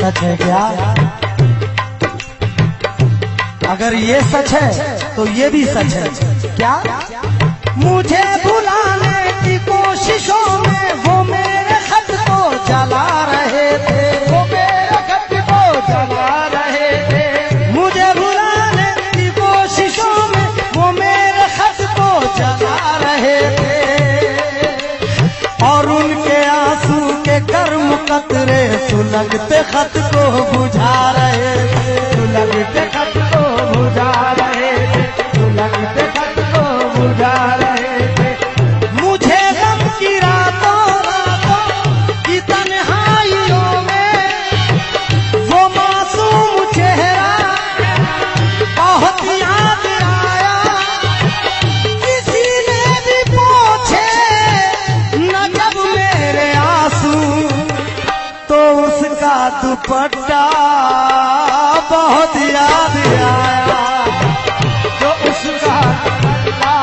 सच है क्या? अगर ये सच है तो ये भी सच है क्या? मुझे भुलाने की कोशिशों में वो मेरे खत को जला रहे थे, वो मेरे खत को जला रहे थे। मुझे भुलाने की कोशिशों में वो मेरे खत को जला रहे थे, और उनके आंसू के गर्म कतरे सुलगते खत को बुझा रहे थे, सुलगते खत को बुझा रहे थे, सुलगते खत को बुझा रहे थे। मुझे गम की रातों की तन्हाइयों में वो मासूम चेहरा बहुत याद आया। किसी ने भी पूछे न जब मेरे आंसू, तो उसका दुपट्टा बहुत याद आया, तो उसका दुपट्टा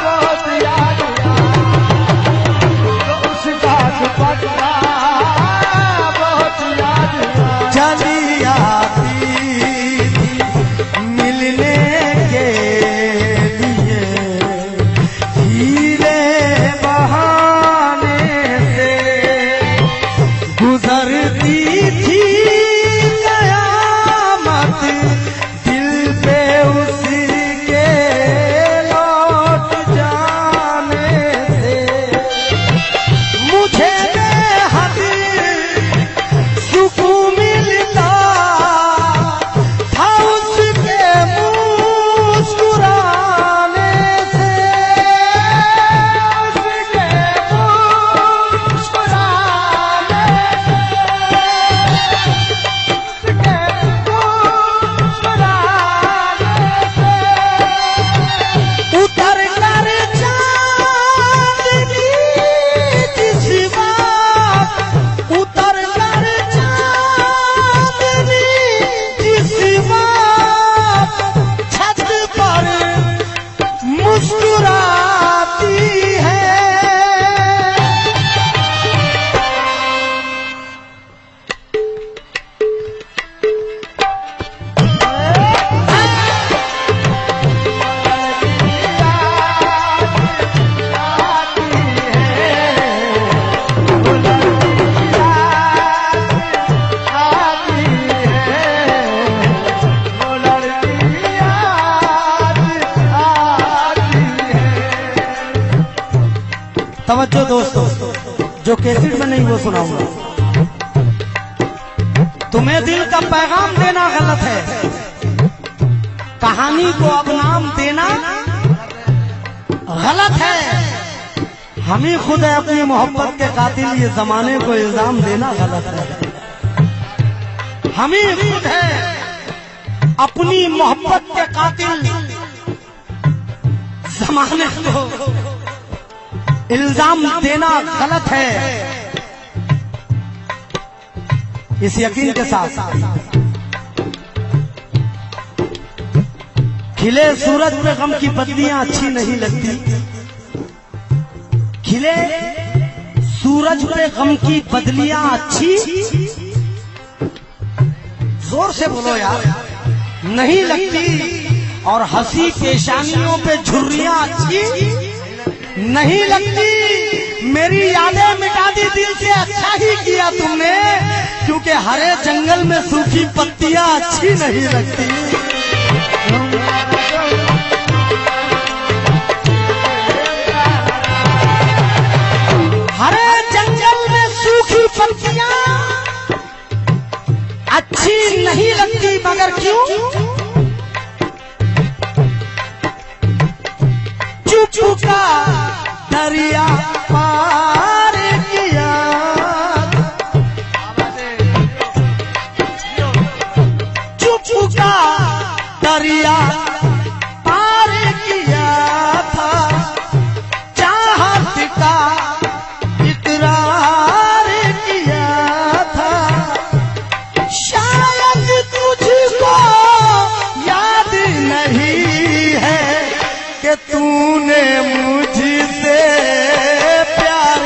बहुत याद आया, तो उसका दुपट्टा बहुत याद आया। चली आती थी मिलने के लिए हीरे बहाने से, गुजरती थी कयामत दिल पे उसके लौट जाने से। मुझे बेहद सुकून मिलता था उसके मुस्कुराने से, उसके मुस्कुराने से। उतर कर चांदनी जिस बात, उतर कर चांदनी जिस बात छत पर मुस्कुराती है। तवज्जो दोस्तों, जो कैसेट में नहीं वो सुनाऊंगा। तुम्हें दिल का पैगाम देना गलत है, कहानी को अब नाम देना गलत है। हम ही खुद है अपनी मोहब्बत के कातिल, ये जमाने को इल्जाम देना गलत है। हम ही खुद है अपनी मोहब्बत के कातिल, जमाने को इल्जाम देना गलत है। इस यकीन के साथ खिले सूरज पे गम की बदलियां अच्छी नहीं लगती, खिले सूरज पे गम की बदलियां अच्छी, जोर से बोलो यार, नहीं लगती। और हंसी पेशानियों पे झुर्रियां अच्छी नहीं लगती। मेरी यादें मिटा दी दिल से, अच्छा ही किया तुमने, क्योंकि हरे जंगल में सूखी पत्तियां अच्छी नहीं लगती। हरे जंगल में सूखी पत्तियां अच्छी नहीं लगती, मगर क्यों? चुपका दरिया पार किया, चुपका दरिया पार किया था, चाहत का इकरार किया था। शायद तुझको याद नहीं है कि तूने मुझसे प्यार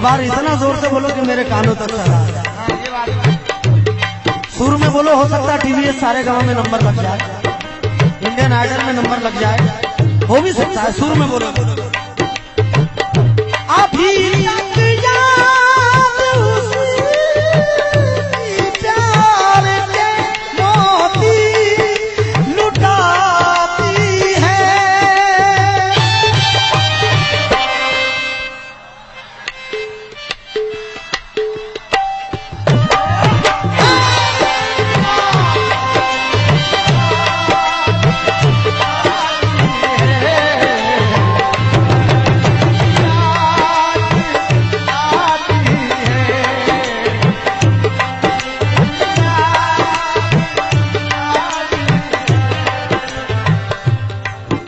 बार इतना जोर से बोलो कि मेरे कानों तक चला जाए। सुर में बोलो, हो सकता है टीवीएस सारे गांव में नंबर लग जाए, इंडियन आइडल में नंबर लग जाए, हो भी सकता है। सुर में बोलो। अभी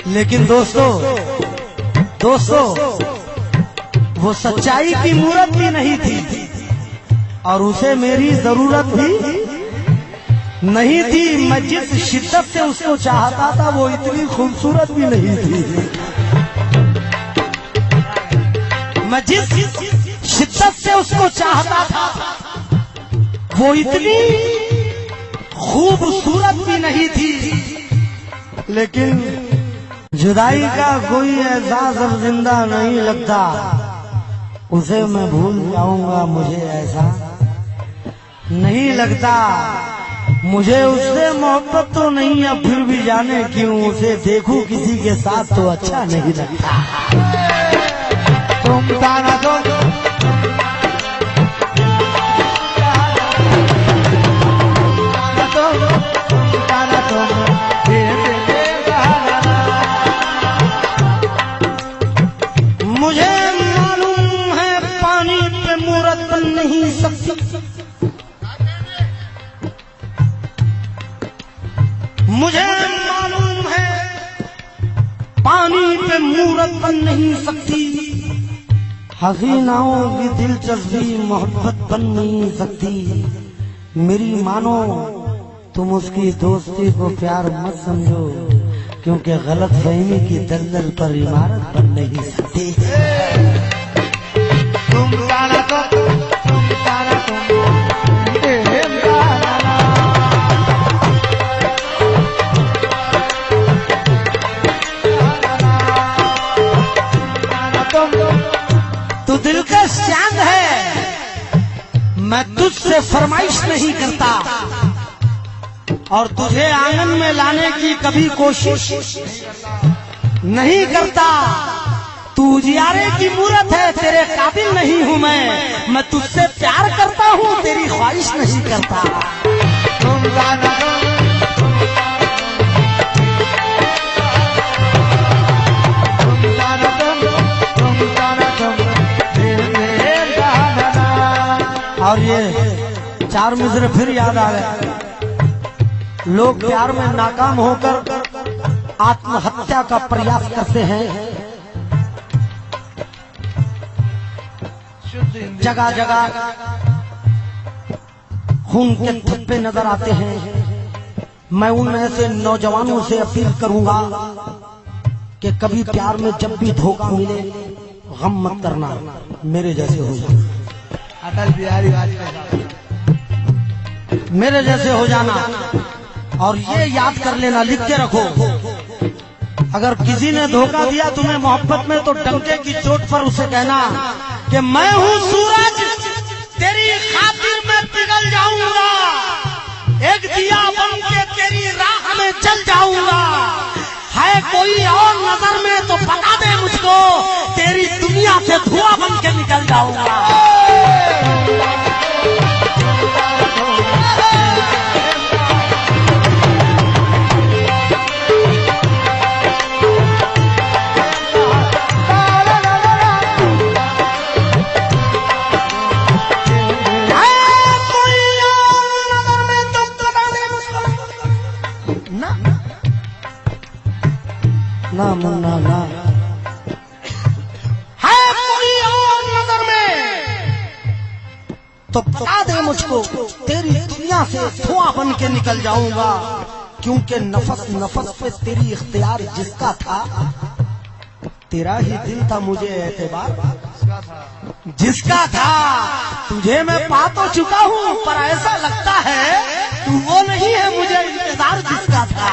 लेकिन दोस्तों वो सच्चाई की मूरत भी नहीं थी और उसे मेरी जरूरत भी नहीं थी। मैं जिस शिद्दत से उसको चाहता था वो इतनी खूबसूरत भी नहीं थी। मैं जिस शिद्दत से उसको चाहता था वो इतनी खूबसूरत भी नहीं थी। लेकिन जुदाई का कोई एहसास अब जिंदा नहीं लगता, उसे मैं भूल जाऊंगा मुझे ऐसा नहीं लगता। मुझे उससे मोहब्बत तो नहीं है, फिर भी जाने क्यों उसे देखूं किसी के साथ तो अच्छा नहीं लगता। तुम ताना दो मुझे मालूम है पानी पे मूरत बन नहीं सकती। मुझे मालूम है पानी पे मूरत बन नहीं सकती। हसीनाओं की दिलचस्पी मोहब्बत बन नहीं सकती। मेरी मानो तुम उसकी दोस्ती को प्यार मत समझो, क्योंकि गलत फहमी की दलदल पर इमारत बन नहीं सकती। तुम ताना तो तू दिलकश चांद है, मैं तुझसे फरमाइश नहीं करता और तुझे आंगन में लाने की कभी कोशिश नहीं करता। तू उजियारे की मूरत है, तेरे काबिल नहीं हूँ मैं तुझसे प्यार करता हूँ, तेरी ख्वाहिश नहीं करता। तुम जाना और ये चार मिसरे फिर याद आ गए। लोग प्यार में नाकाम होकर आत्महत्या का प्रयास करते हैं। जगह जगह खून के थप्पे नजर आते हैं। मैं उन ऐसे नौजवानों से अपील करूंगा कि कभी प्यार में जब भी धोखा मिले गम मत करना, मेरे जैसे हो जाना। अटल बिहारी वाजपेयी मेरे जैसे हो जाना। और ये याद कर लेना, लिख के रखो, अगर किसी ने धोखा दिया तुम्हें मोहब्बत में तो डंके की चोट पर उसे कहना कि मैं हूँ सूरज, तेरी खातिर मैं पिघल जाऊंगा, एक दिया बन के तेरी राह में जल जाऊंगा। है कोई और नजर में तो बता दे मुझको, तेरी दुनिया से धुआं बन के निकल जाऊंगा। ना मुन्ना ना है कोई और नजर में तो बता दे मुझको, तेरी दुनिया से धुआं बन के निकल जाऊंगा। क्योंकि नफस नफस पे तेरी इख्तियार जिसका था, तेरा ही दिल था मुझे एतबार जिसका था तुझे मैं पा तो चुका हूँ, पर ऐसा लगता है तू वो नहीं है मुझे इंतजार जिसका था।